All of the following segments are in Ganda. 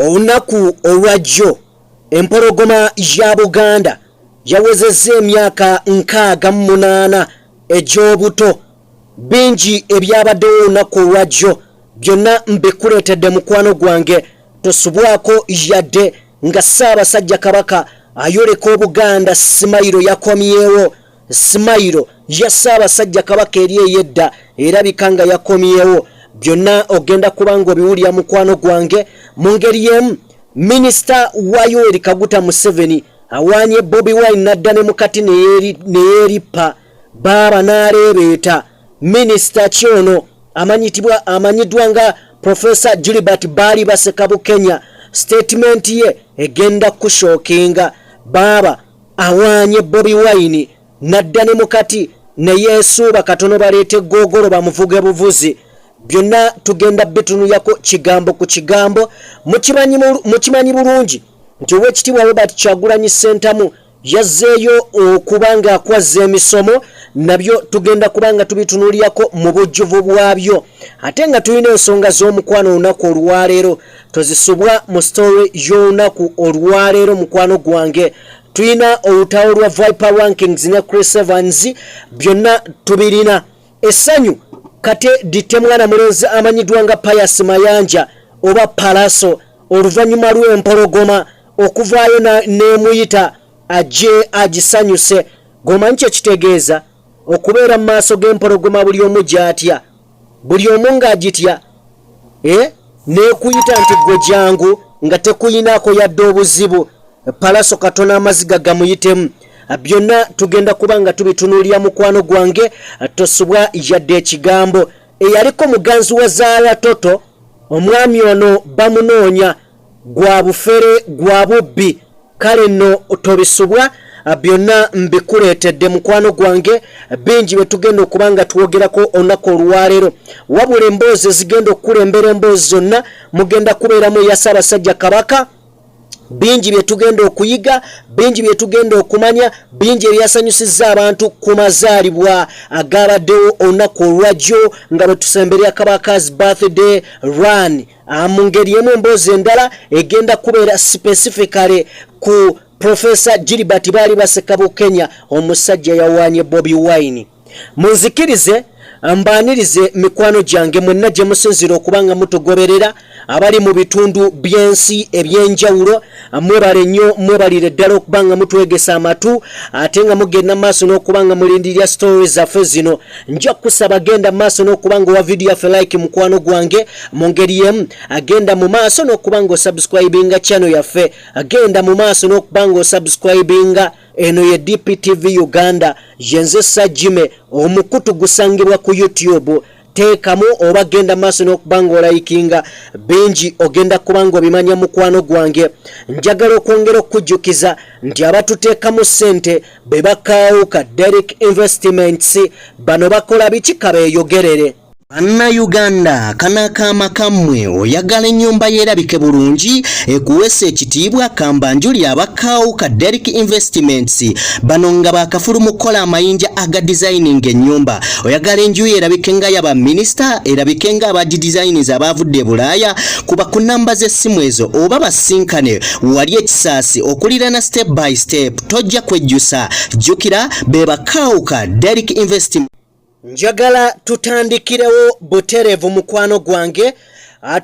olunaku olwajjo empologoma ya Buganda yawezezza emyaka 68 egy'obuto. Bingi ebyabaddewo olunaku olwajjo byonna mbikuleetedde mukwano gwange, tosubwako yadde nga Ssaabasajja Kabaka ayoleka Obuganda simayiro yakomyewo. Simayiro ya Ssaabasajja Kabaka eri eyedda erabika nga yakomyewo. Byonna ogenda kubanga obiwulira mukwano gwange. Mu ngeri y'emu, Minisita wa Yoweri Kaguta Museveni awaanye Bobi Wine n'adda ne mukati neyeerippa baaba n'aleebeeta. Minisita kyono amanyiddwa nga Professor Gilbert Baali Basekabu Kenya, statement ye egenda kushookinga. Baaba awaanye Bobi Wine n'adda ne mukati neyeesuuba katono baleete googolo bamuvuge buvuzi. Byonna tugenda bitunuyako kigambo ku kigambo. Mukimanyi bulungi nti Oweekitiibwa Robert Kyagulanyi Ssentamu yazzeeyo okubanga akwazza emisomo, nabyo tugenda kubanga tubitunuulyako mu bujjuvu bwabyo. Ate nga tulina ensonga z'omukwano olunaku olwaleero, tozisubwa mu story y'olunaku olwaleero mukwano gwange. Tulina olutawo lwa Viper Rankings ne Chris Evans, byonna tubirina. Esanyu kate dite mwana mulenzi amanyiddwa nga Pius Mayanja oba Palaso, oluvannyuma lw'empologoma okuvaayo n'emuyita ajje agisanyuse. Gomanyi kye kitegeeza okubeera mu maaso g'empologoma buli omu gy'atya, buli omu ng'agitya neekuyita nti gwe jangu nga tekuyinaako yadde obuzibu. Palaso katono amaziga gamuyitemu. Byonna tugenda kubanga tubitunuulira mukwano gwange, tosubwa yadde ekigambo. Eyaliko muganzi wa Zaala Toto, omwami ono bamunoonya gwa bufere gwa bubbi. Kale nno tobisubwa, byonna mbikuleetedde mukwano gwange. Bingi bye tugenda okubanga twogerako olunaku olwaleero, wabula emboozi zigenda okukulembera emboozi zonna mugenda kubeeramu eya Ssaabasajja Kabaka. Bingi bye tugenda okuyiga, bingi bye tugenda okumanya, bingi ebyasanyusizza abantu ku mazaalibwa agabaddewo olunaku olwajjo nga bwe tusemberera Kabaka's birthday run. Mu ngeri emu emboozi endala egenda kubeera specifically ku Professor Gilbert Baali Basekabu Kenya, omusajja yawaanye Bobi Wine. Munzikirize mbaanirize mikwano gyange mwenna gye musinzira okubanga mutugoberera, abali mu bitundu by'ensi ebyenjawulo. Mwebale nnyo, mwebalire ddala okubanga mutwegesa amatu, ate nga mugenda maaso n'okubanga mulindirira stories zaffe zino. Nja kusaba genda maaso n'okubanga owa video yaffe like mukwano gwange. Mu ngeri y'emu agenda mu maaso n'okubanga osubscribinga channel yaffe, agenda mu maaso n'okubanga osubscribinga eno ye DPTV Uganda. Yenze Sajime omukutu gusangibwa ku YouTube. Teekamu oba genda maaso n'okubanga olayikinga. Bingi ogenda kubanga obimanya mukwano gwange. Njagala okwongera okujjukiza nti abatuteekamu ssente be bakaawuka Derek Investments, bano bakola biki kabeeyogerere. Bannayuganda, kanakaama kammwe oyagala ennyumba yerabike bulungi ekuweesa ekitiibwa, kambanjuli abakaawuka Derek Investments, bano nga bakafulu mu kukola amayinja aga designing ennyumba. Oyagala enju erabike nga yaba minisita, erabike nga abagidesigniza abaavudde Bulaaya, kuba ku namba z'essimu ezo oba basinkane wali ekisaasi okulirana step by step, tojja kwejjusa. Jjukira be bakaawuka Derek Investments. Njagala tutandikirewo buterevu mukwano gwange.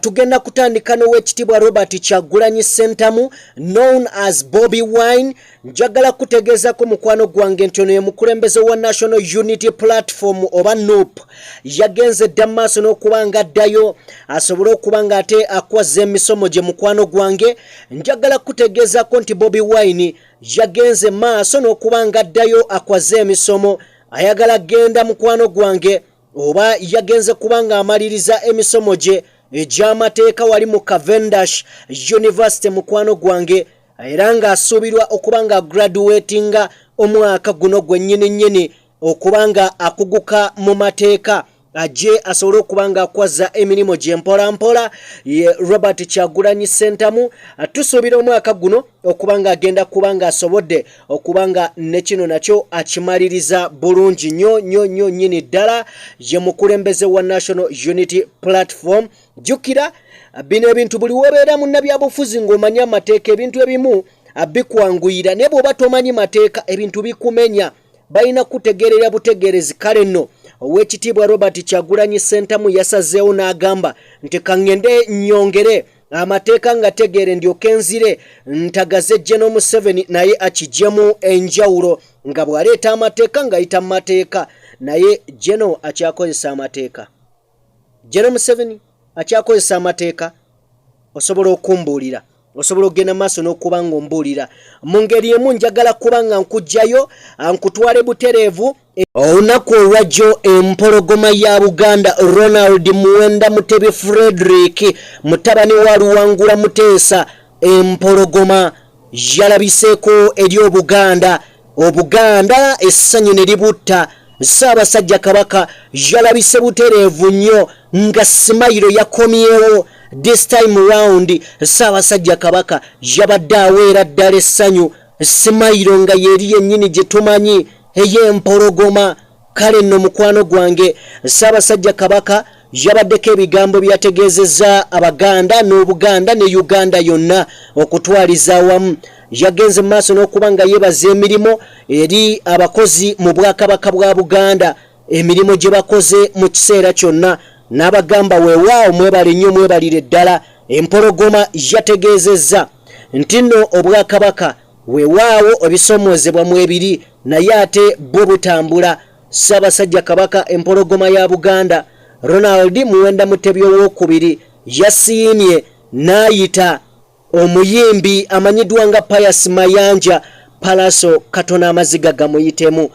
Tugenda kutandika n'Oweekitiibwa Robert Kyagulanyi Ssentamu known as Bobi Wine. Njagala kutegeezako mukwano gwange nti ono ye mukulembeze wa National Unity Platform oba NUP. Yagenze dda maaso n'okubanga addayo asobole okubanga ate akwazza emisomo gye mukwano gwange. Njagala kutegeezako nti Bobi Wine yagenze maaso n'okubanga addayo akwazza emisomo. Ayagala genda mukwano gwange oba yagenze kubanga amaliriza emisomo gye egy'amateeka wali mu Cavendish University mukwano gwange, era nga asuubirwa okubanga graduatinga omwaka guno gwennyini okubanga akuguka mu mateeka ajje asobole okubanga akwazza emirimu gye mpola mpola. Ye Robert Kyagulanyi Ssentamu tusuubira omwaka guno okubanga agenda kubanga asobodde okubanga ne kino nakyo akimaliriza bulungi nnyo nyini ddala. Ye mukulembeze wa National Unity Platform. Jjukira bino ebintu buli wobeera munnabyabufuzi ng'omanya amateeka ebintu ebimu bikwanguyira naye bw'oba tomanyi mateeka ebintu bikumenya balina kutegeerera butegeerezi kale nno Oweekitiibwa Robert Kyagulanyi Ssentamu yasazeewo n'agamba nti kaŋŋende nnyongere amateeka nga tegeere ndyoke nzire ntagaze General Museveni naye akiggyemu enjawulo nga bw'aleeta amateeka ng'ayita mu mateeka naye General akyakozesa amateeka. General Museveni akyakozesa amateeka. Osobola okumbuulira, osobola okugenda maaso n'okuba ng'ombuulira mu ngeri emu njagala kuba nga nkugjayo nkutwale butereevu. Olunaku olwajjo empologoma ya Buganda Ronald Muwenda Mutebi Frederick mutabani wa Luwangula Muteesa empologoma yalabiseeko eri Obuganda essanyu ne libutta. Ssaabasajja Kabaka yalabise butereevu nnyo nga simayiro yakomyewo. This time round Ssaabasajja Kabaka yabadde aweera ddala essanyu simayiro nga yeri yennyini gye tumanyi ey'empologoma. Kale nno mukwano gwange Ssaabasajja Kabaka yabaddeko ebigambo byategeezezza Abaganda n'Obuganda ne Uganda yonna okutwaliza awamu. Yagenze mu maaso n'okuba nga yeebaza emirimu eri abakozi mu Bwakabaka bwa Buganda, emirimu gye bakoze mu kiseera kyonna n'abagamba weewaawo mwebale nnyo mwebalire ddala. Empologoma yategeezezza nti nno Obwakabaka weewaawo ebisoomozebwa mu ebiri naye ate bwo butambula. Ssaabasajja Kabaka empologoma ya Buganda Ronald Muwenda Mutebi owookubiri yasiimye n'ayita omuyimbi amanyiddwa nga Pius Mayanja Palaso Katona amaziga gamuyitemu.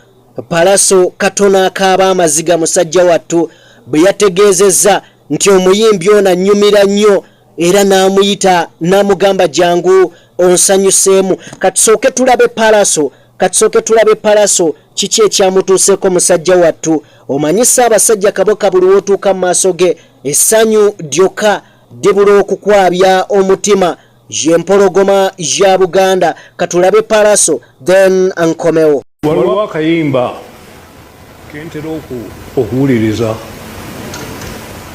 Palaso Katona akaaba amaziga musajja wattu bwe yategeezezza nti omuyimbi ono annyumira nnyo era n'amuyita n'amugamba jangu onsanyuseemu. Katusooke tulabe Palaso kiki ekyamutuuseeko musajja wattu. Omanyi Ssaabasajja Kabaka buli wootuuka mu maaso ge essanyu lyokka dibula okukwabya omutima. Y'empologoma ya Buganda. Katulabe Palaso then ankomewo. Waliwo akayimba kentera okuwuliriza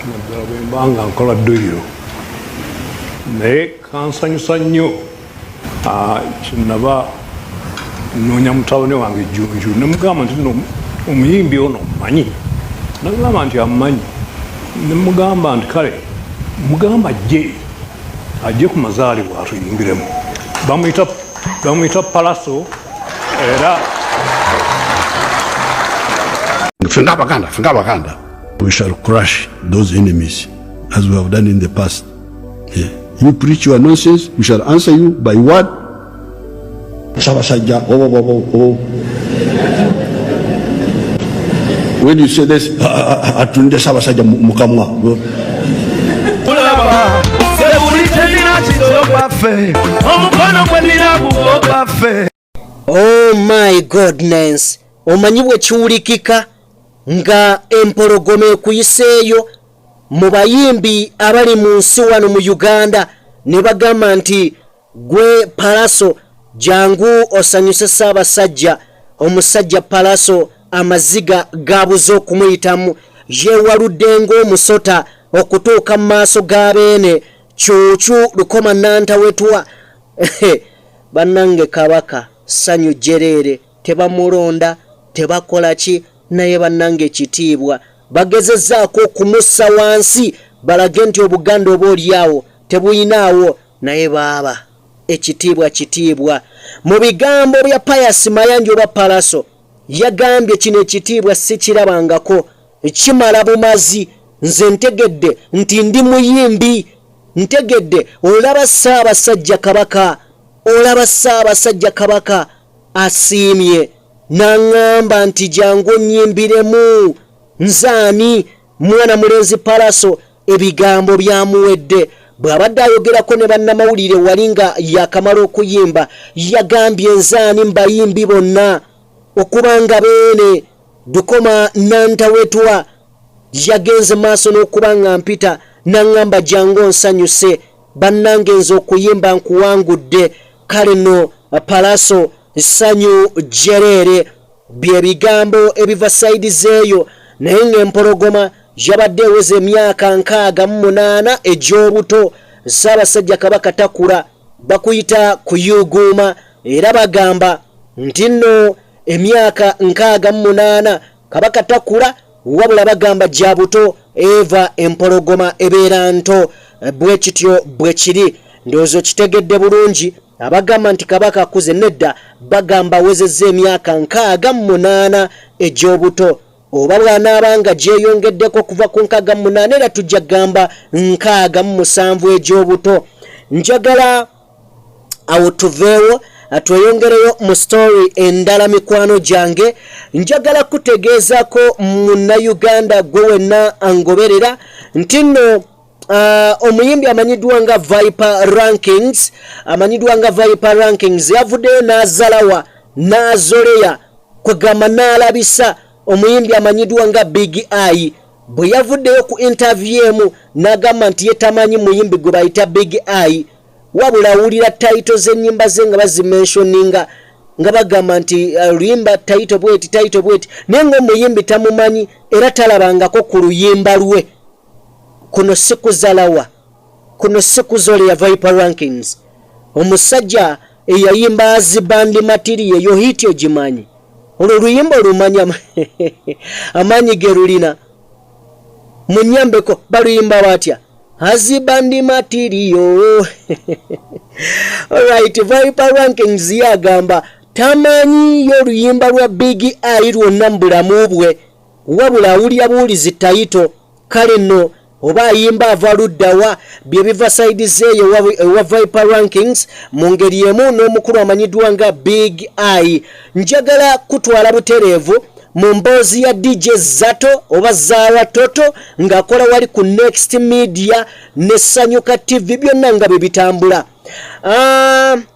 naddala bwe mba nga nkola dduyiro naye kansanyusa nnyo. Kyenaba noonya mutabani wange Jjunju nemugamba nti omuyimbi ono mmanyi, nagamba nti amumanyi, nemugamba nti kale mugamba ajje ku mazaalibwa atuyimbiremu. Bamuyita Palaso era Fenga Abaganda, we shall crush those enemies as we have done in the past. Yeah. You preach your nonsense, we shall answer you by what? Sabasajja. When you say this, atunde Sabasajja mukamwa. Oh my goodness. Omanyi bwe kiwulikika nga empologoma ekuyiseeyo mu bayimbi abali mu nsi wano mu Uganda ne bagamba nti gwe Palaso jangu osanyuse Ssaabasajja. Omusajja Palaso amaziga gabuze okumuyitamu, yeewaludde ng'omusota okutuuka mu maaso g'abeene. Cuucu lukoma nantawetwa. Bannange Kabaka ssanyu jjereere, tebamulonda tebakola ki, naye bannange ekitiibwa bagezezzaako okumussa wansi balage nti Obuganda oba oliawo tebuyinaawo, naye baaba ekitiibwa. Mu bigambo bya Pius Mayanja oba Palaso yagambye kino ekitiibwa sikirabangako, kimala bumazi. Nze ntegedde nti ndi muyimbi, ntegedde olaba Ssaabasajja Kabaka asiimye n'aŋŋamba nti jangu nnyimbiremu. Nzaani mwana mulenzi Palaso ebigambo byamuwedde. Bw'abadde ayogerako ne bannamawulire wali nga yakamala okuyimba yagambye nzaani mbayimbi bonna okuba nga beene Dukoma nantawetwa yagenze maaso n'okuba nga mpita n'aŋŋamba jangu onsanyuse bannange nze okuyimba nkuwangudde. Kale nno Palaso ssanyu jjereere bye bigambo ebiva sayidi zeeyo, naye ng'empologoma yabadde eweze emyaka 68 egy'obuto. Ssaabasajja Kabaka Takula bakuyita kuyuguuma era bagamba nti nno emyaka 68 Kabaka Takula wabula bagamba gya buto eva empologoma ebeera nto. Bwe kityo bwe kiri, ndowooza kitegedde bulungi. Abagamba nti Kabaka akuze nedda bagamba awezezza emyaka 68 egy'obuto. Oba bw'anaabanga gyeyongeddeko kuva ku 68 era tujja gamba 67 egy'obuto. Njagala awo tuveewo tweyongereyo mu story endala mikwano gyange. Njagala kutegeezako Munnayuganda gwe wenna angoberera nti nno omuyimbi amanyiddwa nga Viper Rankings yavuddeyo n'azalawa n'azoleya kwegamba n'alabisa omuyimbi amanyiddwa nga Big Eye bwe yavuddeyo ku interview emu n'agamba nti ye tamanyi muyimbi gwe bayita Big Eye wabula awulira title z'ennyimba ze nga bazimentioninga nga bagamba nti luyimba title bweti naye ng'omuyimbi tamumanyi era talabangako ku luyimba lwe. Kuno si kuzalawa, kuno si kuzoleya Viper Rankings. Omusajja eyayimba azibandi material eyo hiti ogimanyi. Olwo luyimba olumanya amanyi ge lulina. Munyambeko baluyimba batya? Azibandi material. Alright, Viper Rankings yagamba tamanyi yo luyimba lwa Big Eye lwonna mu bulamu bwe wabula awulira buwulizi tayito. Kale nno oba ayimba ava luddawa bye biva side zeeyo wa Viper Rankings mu ngeri emu n'omukulu amanyiddwa nga Big Eye. Njagala kutwala butereevu mu mboozi ya DJ Zato oba Zara Toto ng'akola wali ku Next Media ne Sanyuka TV byonna nga bye bitambula.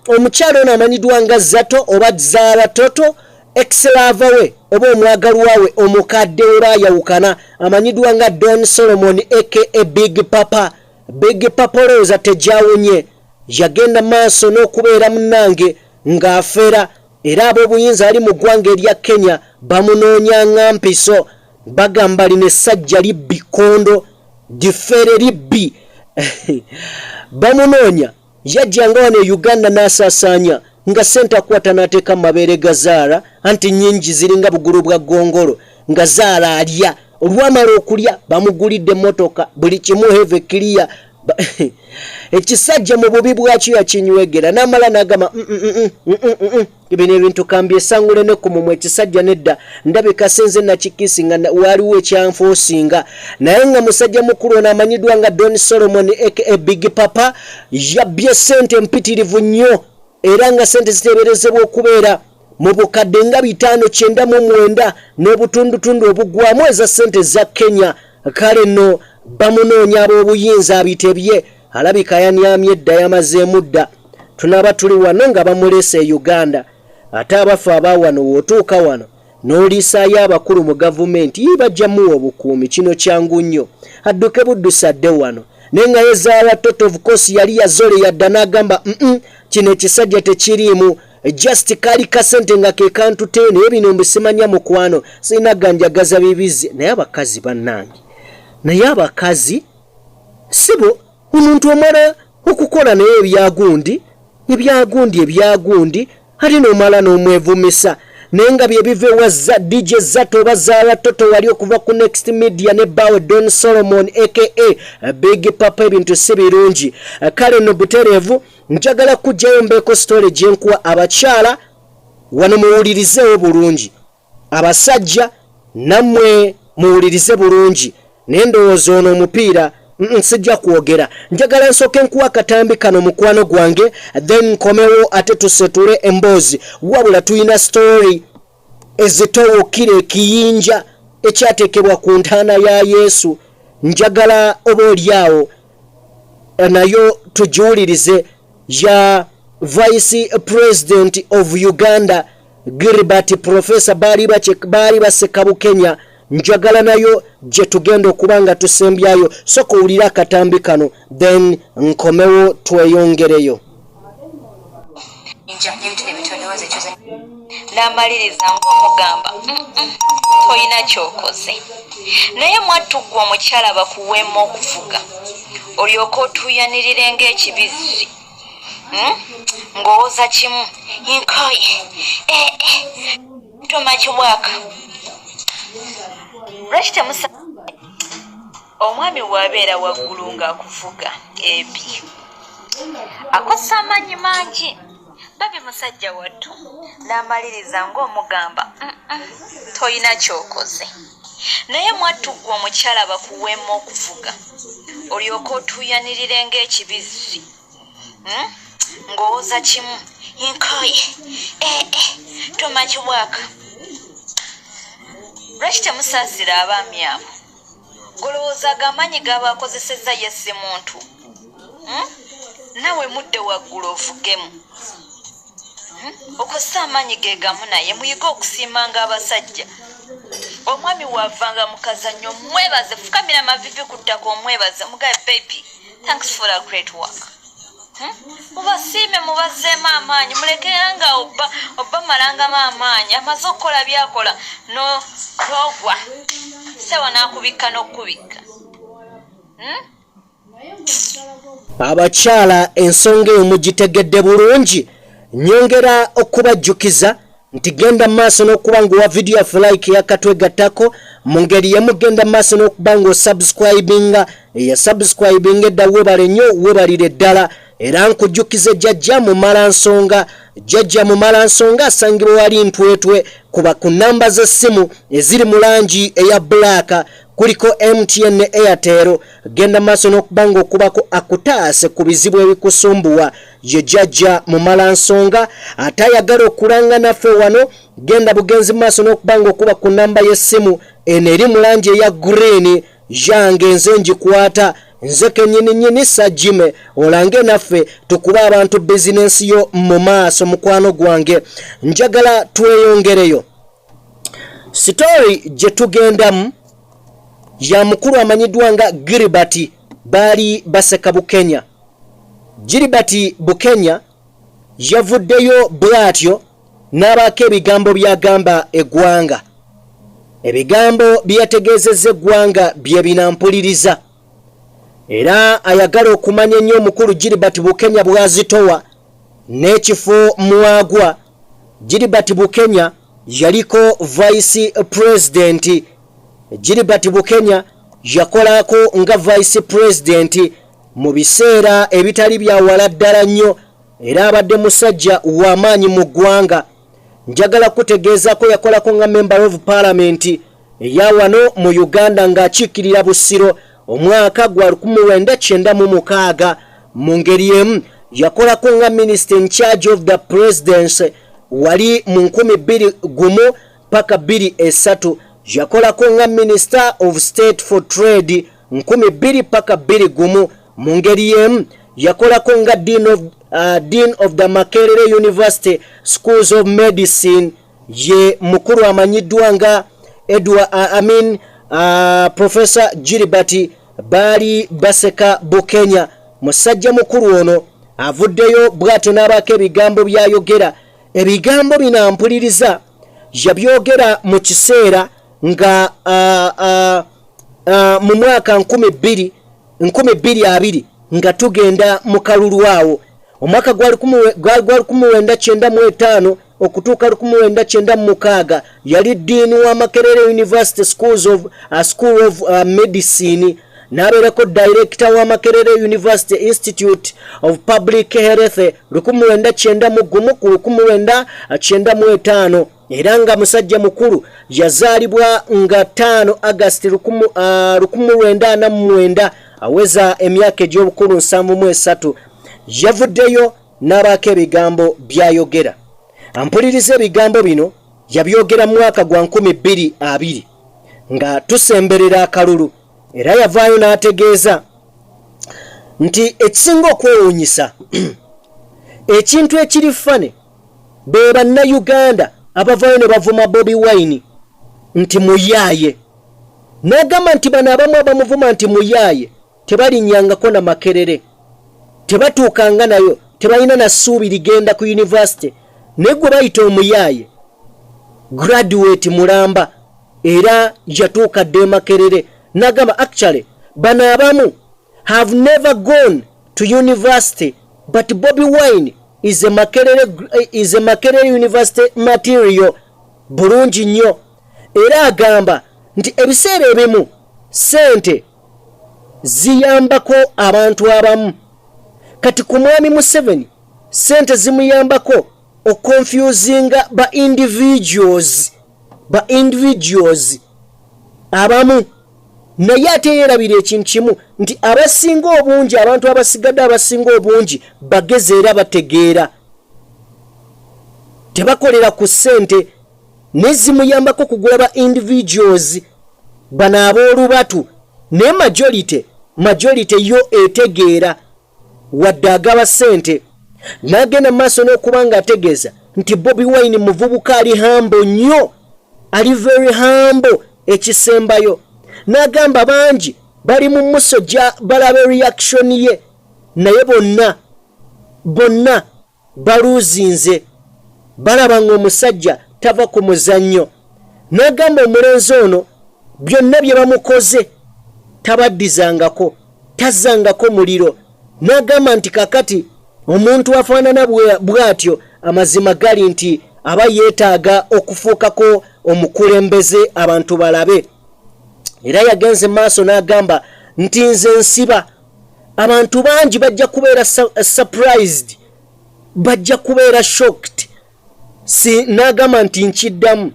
Omukyalo ono amanyiddwa nga Zato oba Zara Toto ex-lava we oba omwagalwa we omukadde we baayawukana amanyiddwa nga Don Solomon aka Big Papa. Big Papa olowooza tegyawunye yagenda maaso n'okubeera munnange ng'afera era ab'obuyinza ali mu ggwanga erya Kenya bamunoonya ngampiso bagamba lino essajja libbi kondo differe libbi bamunoonya yajjanga wano e Uganda n'asaasaanya nga sente akwata n'ateeka mu mabeere ga Zaara anti nnyingi ziringa bugulu bwa ggongolo nga Zaara alya olwamala okulya bamugulidde emmotoka buli kimu heve kiriya. Ekisajja mu bubi bwakyo yakinywegera n'amala n'agamba bino ebintu kambi esangule ne ku mumwe ekisajja nedda ndabika senze nakikisi nga waliwo ekyanfoosinga naye nga musajja mukulu ono amanyiddwa nga Don Solomon aka Big Papa yabbye sente mpitirivu nnyo era nga sente ziteeberezebwa okubeera mu bukadde nga 599 n'obutundutundu obugwamu eza sente za Kenya. Kale nno bamunoonya ab'obuyinza abitebye alabika yanyamye edda yamazeemu dda. Tunaaba tuli wano nga bamuleese e Uganda ate abafu abaawano wootuuka wano n'oliisaayo abakulu mu gavumenti bajjamuwa obukuumi. Kino kyangu nnyo adduke buddusa dde wano naye nga yezaala Toto of course yali yazole yadda n'agamba kino ekisajja tekiriimu just kali kasente nga ke kantu teene ebino mbisimanya mukwano sirina ganjagaza bibizi naye abakazi bannange naye abakazi sibo omuntu omala okukola naye ebyagundi ate n'omala n'omwevumisa naye nga bye biva ewa DJ Zato oba Zara Toto wali okuva ku Next Media ne bawe Don Solomon aka Big Papa ebintu si birungi. Kale no butereevu njagala kujjayo mbeeko story gyenkuwa abakyala wano muwulirizeewo bulungi abasajja nammwe muwulirize bulungi naye ndowooza ono omupiira sijja kwogera. Njagala nsooke nkuwa akatambi kano mukwano gwange then nkomewo ate tusetule emboozi wabula tuyina story ezitowukira ekiyinja ekyateekebwa ku ntaana ya Yesu. Njagala oba oliawo nayo tugiwulirize ya Vice President of Uganda Gilbert Professor baali baseka Bukenya. Njagala nayo gye tugenda okuba nga tusembyayo so kuwulira akatambi kano then nkomewo tweyongereyo. n'amaliriza ng'omugamba toyina kyokoze naye mwattuggwa omukyala bakuweemu okuvuga olyoka otuuyanirire ng'ekibizzi ng'owoza kimu nkoye tomakibwaka lwaki temusa omwami bw'abeera waggulu ng'akuvuga ebi akosa amaanyi mangi babi musajja wattu n'amaliriza ng'omugamba toyina kyokoze naye mwattuggwa omukyala bakuweemu okuvuga olyoka otuuyanirire ng'ekibizzi ng'owoza kimu nkoye tomakibwaka lwaki temusaasira abaami abo golowoozaga amaanyi gaba akozesezza yesse muntu nawe mudde waggulu ovugemu okozesa amaanyi ge gamu naye muyige okusiimanga abasajja omwami waavanga mukazannyo mwebaze fukamira mavivi ku ttaka omwebaze mugaye baby thanks for a great work mubasiime mubazzeemu amaanyi mulekeranga obba malangamu amaanyi amaze okukola byakola n'ogwa sewa n'akubikka n'okubikka abakyala ensonga eyo mugitegedde bulungi nyongera okubajjukiza nti genda maaso n'okuba ng'owa vidiyo yaffe like yakatwegattako mu ngeri yemugenda maaso n'okuba ng'osubscribinga eyasubscribinga edda webale nnyo webalire ddala era nkujjukize jjajja mu mala nsonga asangibwa wali ntwetwe kuba ku namba z'essimu eziri mu langi eya bbulaaka kuliko MTN ne Airtel genda maaso n'okuba ng'okubako akutaase ku bizibu ebikusumbuwa ye jjajja mu mala nsonga ate ayagala okulanga naffe wano genda bugenzi maaso n'okuba ng'okuba ku namba y'essimu eno eri mu langi eya green yange nze ngikwata nze kennyini sajjime olange naffe tukuba abantu bizinensi yo mu maaso mukwano gwange njagala tweyongereyo story gye tugendamu ya mukulu amanyiddwa nga Gilbert baali baseka Bukenya. Gilbert Bukenya yavuddeyo bwatyo n'abaako ebigambo byagamba eggwanga. Ebigambo byategeezezza eggwanga bye binampuliriza. Era ayagala okumanya ennyo omukulu Gilbert Bukenya bwazitowa n'ekifo mwagwa. Gilbert Bukenya yaliko vice president. Gilbert Bukenya yakolako nga vice president mu biseera ebitali bya wala ddala nnyo era abadde musajja w'amaanyi mu ggwanga. Njagala kutegeezako yakolako nga member of parliament eya wano mu Uganda ng'akiikirira Busiro omwaka gwa 1996 mu ngeri emu yakolako nga minister in charge of the presidency wali mu 2001 paka 2003 yakolako nga minister of state for trade 2002 paka 2001 mu ngeri emu yakolako nga dean of the Makerere University schools of medicine ye mukulu amanyiddwa nga Professor Gilbert baali baseka Bukenya. Musajja mukulu ono avuddeyo bw'atyo n'abaako ebigambo byayogera. Ebigambo binampuliriza yabyogera mu kiseera nga mu mwaka 2020 nga tugenda mu kalulu awo. Omwaka gwali 1995 okutuuka 1996 yali dean wa Makerere University School of Medicine n'abeerako director wa Makerere University Institute of Public Health 1991 ku 1995 era nga musajja mukulu yazaalibwa nga 5 August 1949 aweza emyaka egy'obukulu 73 yavuddeyo n'abaako ebigambo byayogera. Ampuliriza ebigambo bino yabyogera mu mwaka gwa 2020 nga tusemberera akalulu era yavaayo n'ategeeza nti ekisinga okwewuunyisa ekintu ekiri fane be bannayuganda abavaayo ne bavuma Bobi Wine nti muyaaye. N'agamba nti bano abamu abamuvuma nti muyaaye tebalinnyangako na Makerere, tebatuukanga nayo, tebalina na ssuubi ligenda ku university. Naye gwe bayita omuyaaye graduate mulamba era yatuukadde Makerere. Nagamba actually bano abamu have never gone to university, but Bobi Wine is a Makerere University material bulungi nnyo. Era agamba nti ebiseera ebimu sente ziyambako abantu abamu. Kati ku mwami Museveni sente zimuyambako okonfusinga ba individuals abamu. Naye ate yerabira ekintu kimu nti abasinga obungi, abantu abasigadde abasinga obungi bageze era bategeera, tebakolera ku sente nezimuyambako kugula ba individuals bano ab'olubatu. Ne majority yo etegeera wadde agaba sente. Nagenda maaso n'okuba nga ategeeza nti Bobi Wine muvubuka ali humble nnyo, ali very humble ekisembayo. Nagamba bangi bali mu musojja balaba reaction ye, naye bonna baluzinze, balaba ng'omusajja tava ku muzannyo. Nagamba omulenzi ono byonna bye bamukoze tabaddizangako, tazzangako muliro. Nagamba nti kakati omuntu afaanana bw'atyo amazima gali nti aba yeetaaga okufuukako omukulembeze abantu balabe. Era yagenze maaso n'agamba nti nze nsiba abantu bangi bajja kubeera surprised, bajja kubeera shocked. N'agamba nti nkiddamu,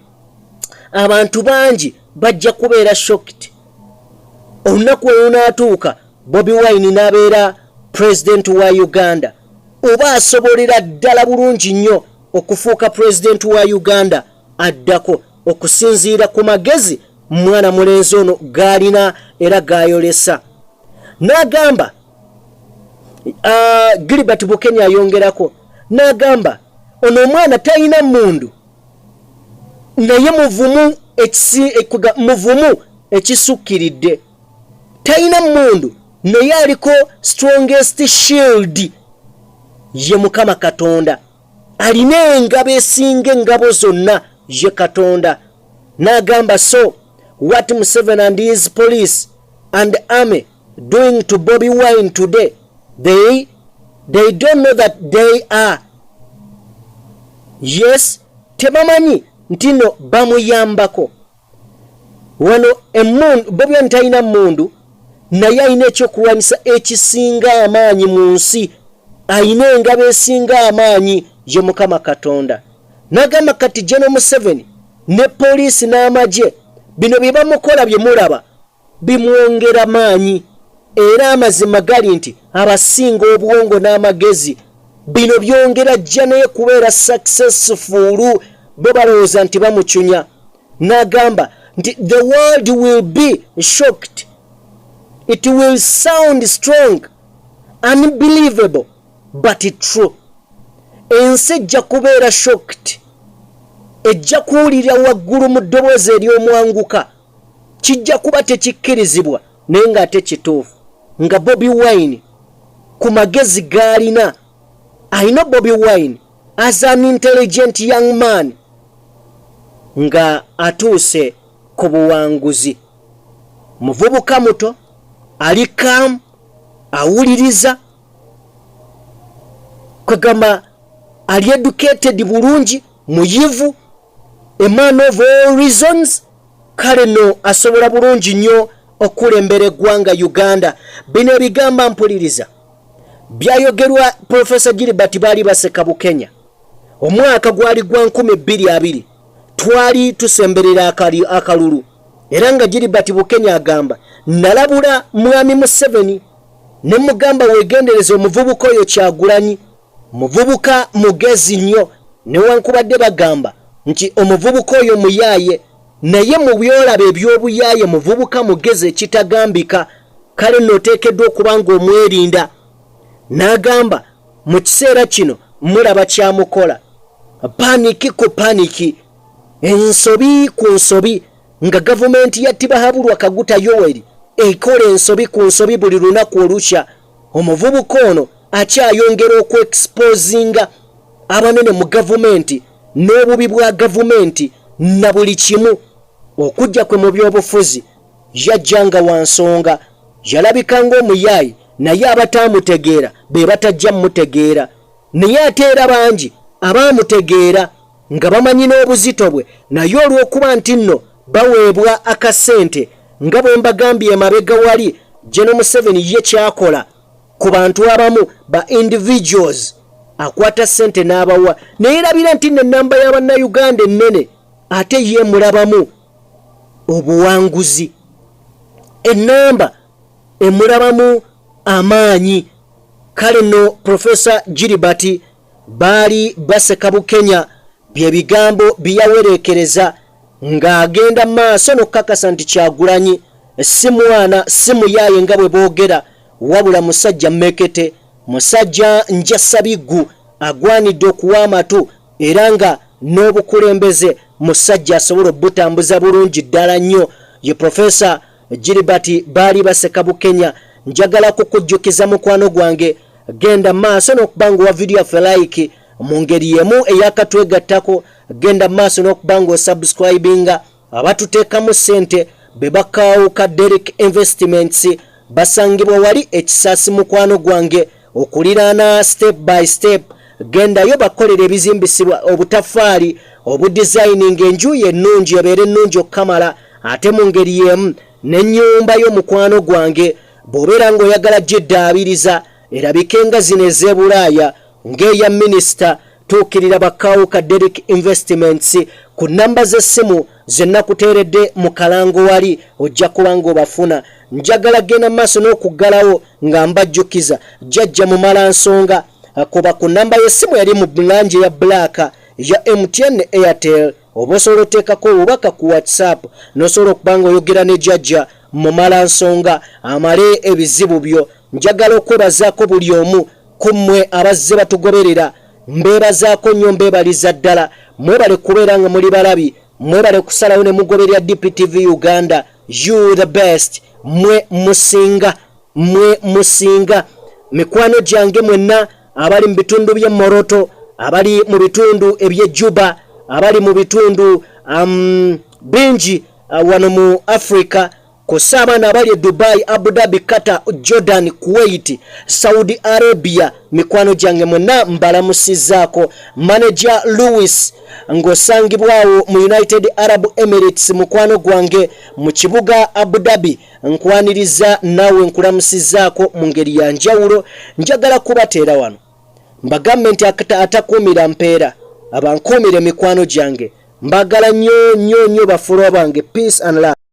abantu bangi bajja kubeera shocked. Olunaku olwo n'atuuka Bobi Wine n'abeera president wa Uganda, oba asobolera ddala bulungi nnyo okufuuka president wa Uganda addako okusinziira ku magezi mwana mulenzi ono gaalina era gayolesa. N'agamba Gilbert Bukenya ayongerako, n'agamba ono omwana talina mmundu naye muvumu ekisukkiridde. Talina mmundu naye aliko strongest shield ye Mukama Katonda. Alina engabo esinga engabo zonna ye Katonda. N'agamba so what Museveni and his police and army doing to Bobi Wine today, they don't know that they are. Yes, tebamanyi ntino bamuyambako. Wano emundu Bobi Wine talina mundu naye alina ekyokulwanyisa ekisinga amaanyi mu nsi, alina engabo esinga amaanyi ye Mukama Katonda. N'agamba kati General Museveni ne poliisi n'amagye bino bye bamukola bye mulaba bimwongera maanyi, era amazima gali nti abasinga obwongo n'amagezi bino byongera jja naye kubeera successful, bo balowooza nti bamucunya. N'agamba nti the world will be shocked, it will sound strong, unbelievable but true. Ensi ejja kubeera shocked, ejja kuwulira waggulu mu ddoboozi ery'omwanguka, kijja kuba tekikkirizibwa naye ng'ate kituufu nga Bobi Wine ku magezi g'alina. I know Bobi Wine as an intelligent young man nga atuuse ku buwanguzi. Muvubuka muto ali calm, awuliriza, kwegamba ali educated bulungi, muyivu, a man of all reasons. Kale no asobola bulungi nnyo okulembera eggwanga Uganda. Bino ebigamba mpuliriza byayogerwa Professor Gilbert baali baseka Bukenya omwaka gwali gwa 2020, twali tusemberera akalulu, era nga Gilbert Bukenya agamba nalabula mwami Museveni ne mugamba wegendereza omuvubuka oyo Kyagulanyi, muvubuka mugezi nnyo, newankubadde bagamba nti omuvubuka oyo muyaaye, naye mu byolaba eby'obuyaaye muvubuka mugezi ekitagambika. Kale noteekeddwa okuba ng'omwerinda. N'agamba mu kiseera kino mulaba kyamukola, paniki ku paniki, ensobi ku nsobi, nga gavumenti ya Tibahabulwa Kaguta Yoweri ekola ensobi ku nsobi buli lunaku olukya. Omuvubuka ono akyayongera okweexposinga abanene mu gavumenti n'obubi bwa gavumenti na buli kimu okujja kwe mu byobufuzi yajjanga wansonga yalabika ng'omuyaayi naye abataamutegeera be batajja mmutegeera naye ate era bangi abaamutegeera nga bamanyi n'obuzito bwe naye olw'okuba nti nno baweebwa akasente nga bwe mbagambye emabega wali General Museveni ye kyakola ku bantu abamu ba individuals akwata sente n'abawa naye erabira nti n'ennamba y'Abannayuganda ennene ate ye mulabamu obuwanguzi ennamba emulabamu amaanyi kale no Professor Gilbert baali baseka Bukenya bye bigambo byawerekereza ng'agenda maaso n'okukakasa nti Kyagulanyi si mwana si muyaaye nga bwe boogera wabula musajja mmekete musajja njasabiggu agwanidde okuwa amatu era nga n'obukulembeze musajja asobola obutambuza bulungi ddala nnyo ye Professor Gilbert baali baseka Bukenya njagala kukujjukiza mukwano gwange genda maaso n'okubanga wa video yaffe like mu ngeri yemu eyakatwegattako genda maaso n'okubanga osubscribinga abatuteekamu ssente be bakaawuka Derek Investments basangibwa wali ekisaasi mukwano gwange okuliraana step by step gendayo bakolera ebizimbisibwa obutafaali obudesigning enju ennungi ebeere ennungi okukamala ate mu ngeri yemu n'ennyumba y'omukwano gwange bw'obeera ng'oyagala gyeddaabiriza erabike nga zino ez'Ebulaaya ng'eya minisita tuukirira bakaawuka Derek Investments ku namba z'essimu ze nakuteeredde mu kalango wali ojja kuba ng'obafuna njagala genda maaso n'okuggalawo nga mbajjukiza jjajja mu malansonga kuba ku namba y'essimu yali mu langi ya black ya MTN ne Airtel oba osobola oteekako obubaka ku WhatsApp n'osobola okuba ng'oyogera ne jjajja mu malansonga amale ebizibu byo njagala okwebazaako buli omu ku mmwe abazze batugoberera mbeebazaako nnyo mbeebaliza ddala mwebale kubeera nga muli balabi mwebale kusalawo ne mugoberera DPTV Uganda you the best mwe musinga mikwano gyange mwenna abali mu bitundu by'e Moroto abali mu bitundu eby'e Juba abali mu bitundu bingi wano mu Africa kusaba abali e Dubai, Abu Dhabi, Qatar, Jordan, Kuwait, Saudi Arabia mikwano gyange mwenna mbalamusizaako manager Louis ng'osangibwawo mu United Arab Emirates mukwano gwange mu kibuga Abu Dhabi nkwaniriza naawe nkulamusizaako mu ngeri ya njawulo njagala kubateera wano mbagambe nti atakuumira mpeera abankuumire mikwano gyange mbagala nnyo nnyo nnyo bafulo bange peace and love.